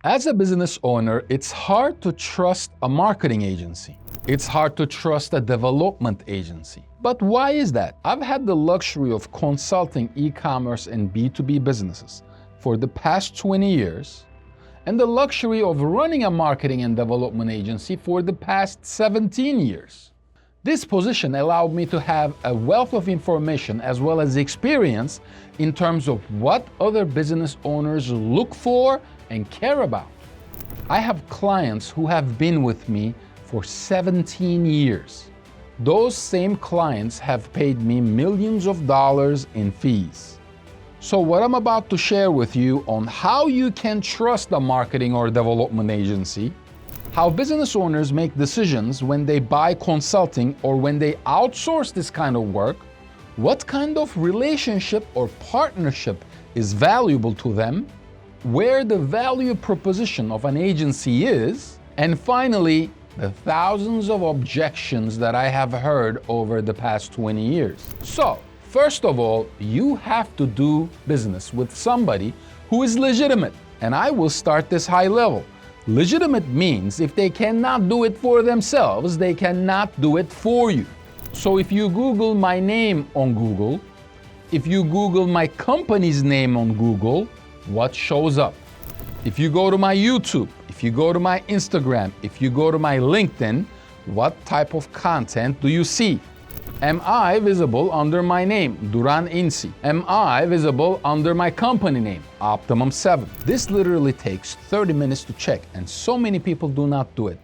As a business owner, it's hard to trust a marketing agency. It's hard to trust a development agency. But why is that? I've had the luxury of consulting e-commerce and B2B businesses for the past 20 years, and the luxury of running a marketing and development agency for the past 17 years. This position allowed me to have a wealth of information as well as experience in terms of what other business owners look for and care about. I have clients who have been with me for 17 years. Those same clients have paid me millions of dollars in fees. So what I'm about to share with you on how you can trust a marketing or development agency, how business owners make decisions when they buy consulting or when they outsource this kind of work, what kind of relationship or partnership is valuable to them, where the value proposition of an agency is, and finally, the thousands of objections that I have heard over the past 20 years. So, first of all, you have to do business with somebody who is legitimate. And I will start this high level. Legitimate means if they cannot do it for themselves, they cannot do it for you. So if you Google my name on Google, if you Google my company's name on Google, what shows up? If you go to my YouTube, if you go to my Instagram, if you go to my LinkedIn, what type of content do you see? Am I visible under my name, Duran Insi? Am I visible under my company name, Optimum 7? This literally takes 30 minutes to check, and so many people do not do it.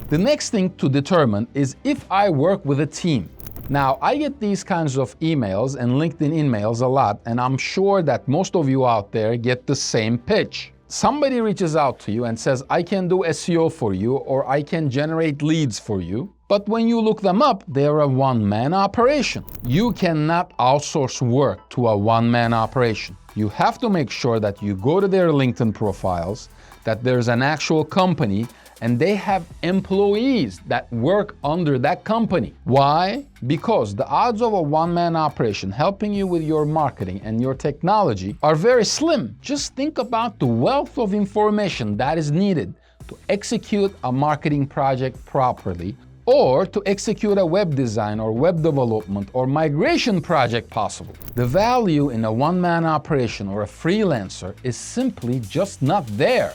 The next thing to determine is if I work with a team. Now, I get these kinds of emails and LinkedIn emails a lot, and I'm sure that most of you out there get the same pitch. Somebody reaches out to you and says, I can do SEO for you, or I can generate leads for you. But when you look them up, they're a one-man operation. You cannot outsource work to a one-man operation. You have to make sure that you go to their LinkedIn profiles, that there's an actual company, and they have employees that work under that company. Why? Because the odds of a one-man operation helping you with your marketing and your technology are very slim. Just think about the wealth of information that is needed to execute a marketing project properly, or to execute a web design or web development or migration project possible. The value in a one-man operation or a freelancer is simply just not there.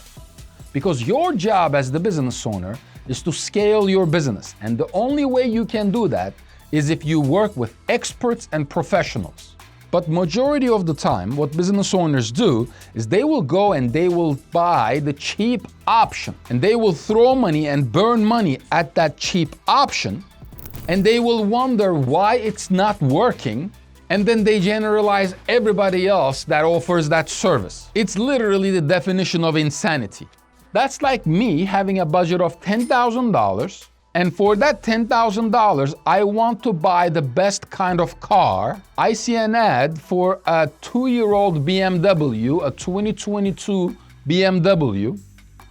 Because your job as the business owner is to scale your business. And the only way you can do that is if you work with experts and professionals. But majority of the time, what business owners do is they will go and they will buy the cheap option. And they will throw money and burn money at that cheap option. And they will wonder why it's not working. And then they generalize everybody else that offers that service. It's literally the definition of insanity. That's like me having a budget of $10,000, and for that $10,000, I want to buy the best kind of car. I see an ad for a 2-year-old BMW, a 2022 BMW,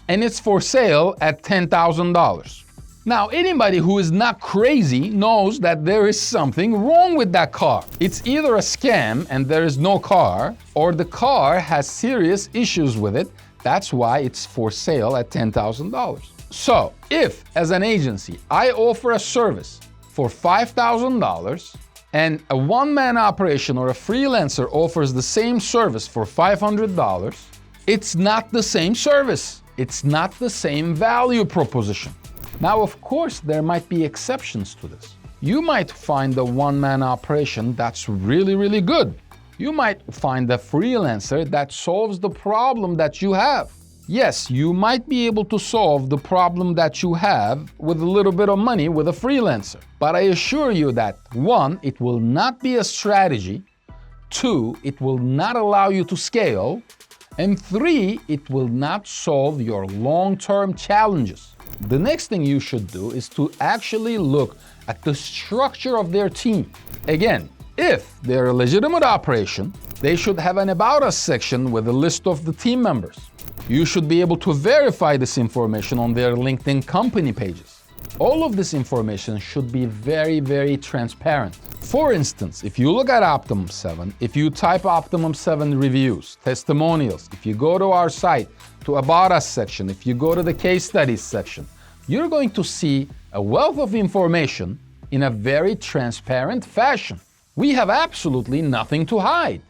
and it's for sale at $10,000. Now, anybody who is not crazy knows that there is something wrong with that car. It's either a scam and there is no car, or the car has serious issues with it. That's why it's for sale at $10,000. So, if, as an agency, I offer a service for $5,000 and a one-man operation or a freelancer offers the same service for $500, it's not the same service. It's not the same value proposition. Now, of course, there might be exceptions to this. You might find a one-man operation that's really, really good. You might find a freelancer that solves the problem that you have. Yes, you might be able to solve the problem that you have with a little bit of money with a freelancer. But I assure you that 1, it will not be a strategy. 2, it will not allow you to scale. And 3, it will not solve your long-term challenges. The next thing you should do is to actually look at the structure of their team. Again, if they're a legitimate operation, they should have an About Us section with a list of the team members. You should be able to verify this information on their LinkedIn company pages. All of this information should be very, very transparent. For instance, if you look at Optimum 7, if you type Optimum 7 reviews, testimonials, if you go to our site, to About Us section, if you go to the case studies section, you're going to see a wealth of information in a very transparent fashion. We have absolutely nothing to hide.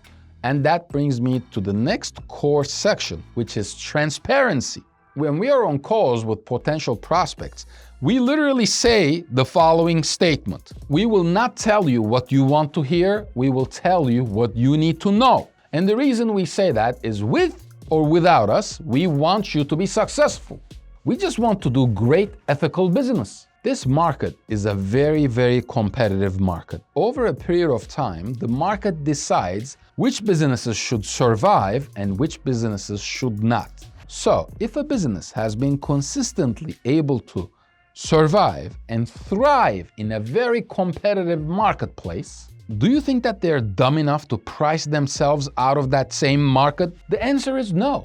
And that brings me to the next core section, which is transparency. When we are on calls with potential prospects, we literally say the following statement. We will not tell you what you want to hear, we will tell you what you need to know. And the reason we say that is with or without us, we want you to be successful. We just want to do great ethical business. This market is a very, very competitive market. Over a period of time, the market decides which businesses should survive and which businesses should not. So, if a business has been consistently able to survive and thrive in a very competitive marketplace, do you think that they're dumb enough to price themselves out of that same market? The answer is no.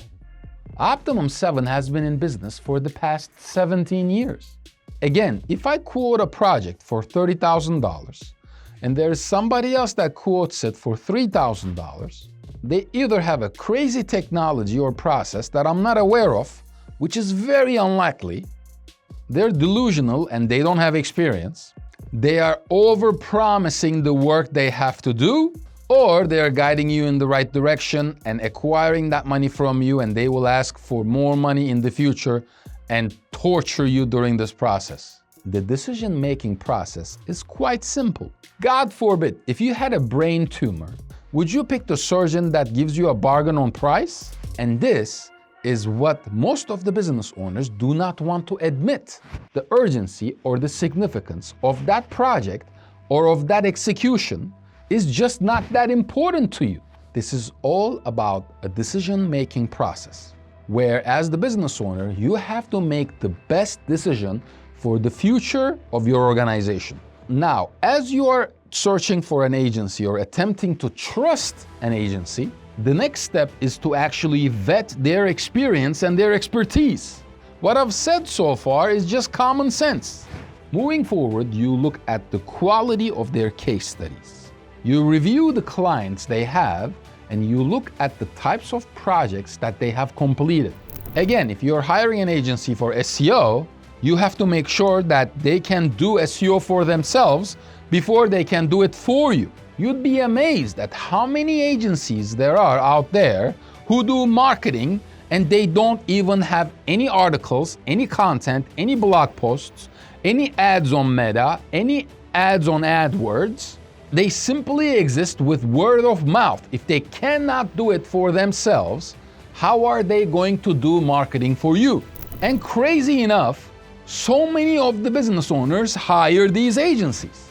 Optimum 7 has been in business for the past 17 years. Again, if I quote a project for $30,000 and there's somebody else that quotes it for $3,000, they either have a crazy technology or process that I'm not aware of, which is very unlikely. They're delusional and they don't have experience. They are over-promising the work they have to do, or they are guiding you in the right direction and acquiring that money from you, and they will ask for more money in the future and torture you during this process. The decision-making process is quite simple. God forbid, if you had a brain tumor, would you pick the surgeon that gives you a bargain on price? And this is what most of the business owners do not want to admit. The urgency or the significance of that project or of that execution is just not that important to you. This is all about a decision-making process, where as the business owner, you have to make the best decision for the future of your organization. Now, as you are searching for an agency or attempting to trust an agency, the next step is to actually vet their experience and their expertise. What I've said so far is just common sense. Moving forward, you look at the quality of their case studies. You review the clients they have, and you look at the types of projects that they have completed. Again, if you're hiring an agency for SEO, you have to make sure that they can do SEO for themselves before they can do it for you. You'd be amazed at how many agencies there are out there who do marketing and they don't even have any articles, any content, any blog posts, any ads on Meta, any ads on AdWords. They simply exist with word of mouth. If they cannot do it for themselves, how are they going to do marketing for you? And crazy enough, so many of the business owners hire these agencies.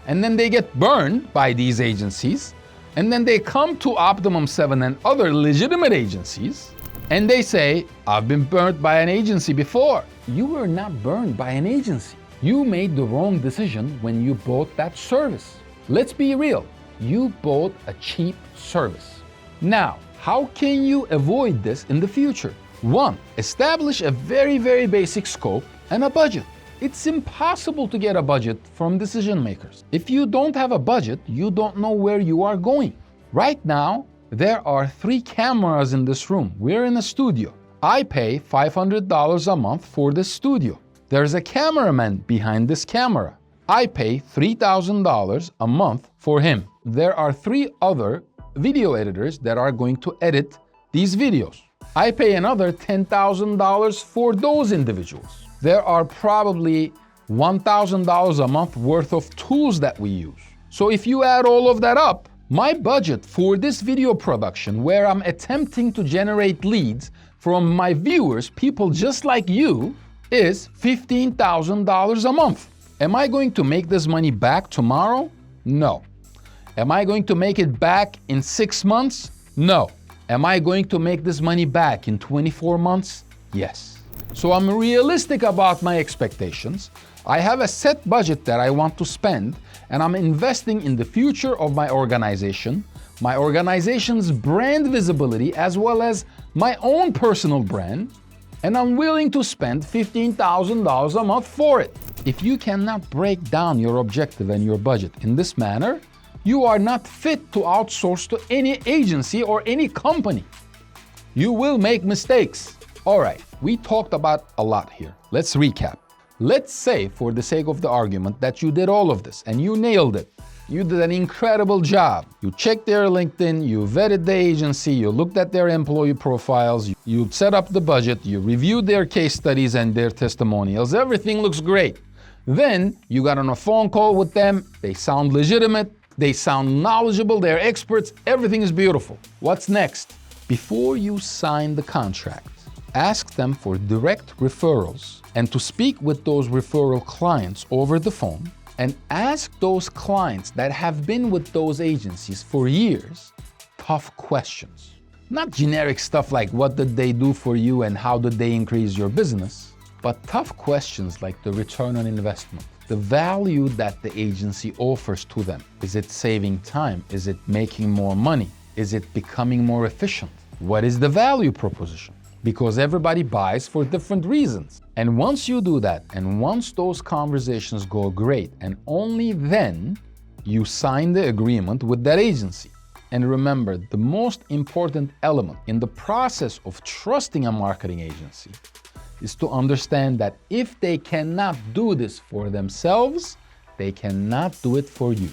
And then they get burned by these agencies, and then they come to Optimum 7 and other legitimate agencies, and they say, I've been burned by an agency before. You were not burned by an agency. You made the wrong decision when you bought that service. Let's be real, you bought a cheap service. Now, how can you avoid this in the future? 1, establish a very, very basic scope and a budget. It's impossible to get a budget from decision makers. If you don't have a budget, you don't know where you are going. Right now, there are 3 cameras in this room. We're in a studio. I pay $500 a month for this studio. There's a cameraman behind this camera. I pay $3,000 a month for him. There are 3 other video editors that are going to edit these videos. I pay another $10,000 for those individuals. There are probably $1,000 a month worth of tools that we use. So if you add all of that up, my budget for this video production, where I'm attempting to generate leads from my viewers, people just like you, is $15,000 a month. Am I going to make this money back tomorrow? No. Am I going to make it back in 6 months? No. Am I going to make this money back in 24 months? Yes. So I'm realistic about my expectations. I have a set budget that I want to spend, and I'm investing in the future of my organization's brand visibility, as well as my own personal brand. and unwilling to spend $15,000 a month for it. If you cannot break down your objective and your budget in this manner, you are not fit to outsource to any agency or any company. You will make mistakes. All right, we talked about a lot here. Let's recap. Let's say, for the sake of the argument, that you did all of this and you nailed it. You did an incredible job. You checked their LinkedIn, you vetted the agency, you looked at their employee profiles, you set up the budget, you reviewed their case studies and their testimonials. Everything looks great. Then you got on a phone call with them. They sound legitimate. They sound knowledgeable. They're experts. Everything is beautiful. What's next? Before you sign the contract, ask them for direct referrals and to speak with those referral clients over the phone, and ask those clients that have been with those agencies for years tough questions. Not generic stuff like what did they do for you and how did they increase your business, but tough questions like the return on investment, the value that the agency offers to them. Is it saving time? Is it making more money? Is it becoming more efficient? What is the value proposition? Because everybody buys for different reasons. And once you do that, and once those conversations go great, and only then you sign the agreement with that agency. And remember, the most important element in the process of trusting a marketing agency is to understand that if they cannot do this for themselves, they cannot do it for you.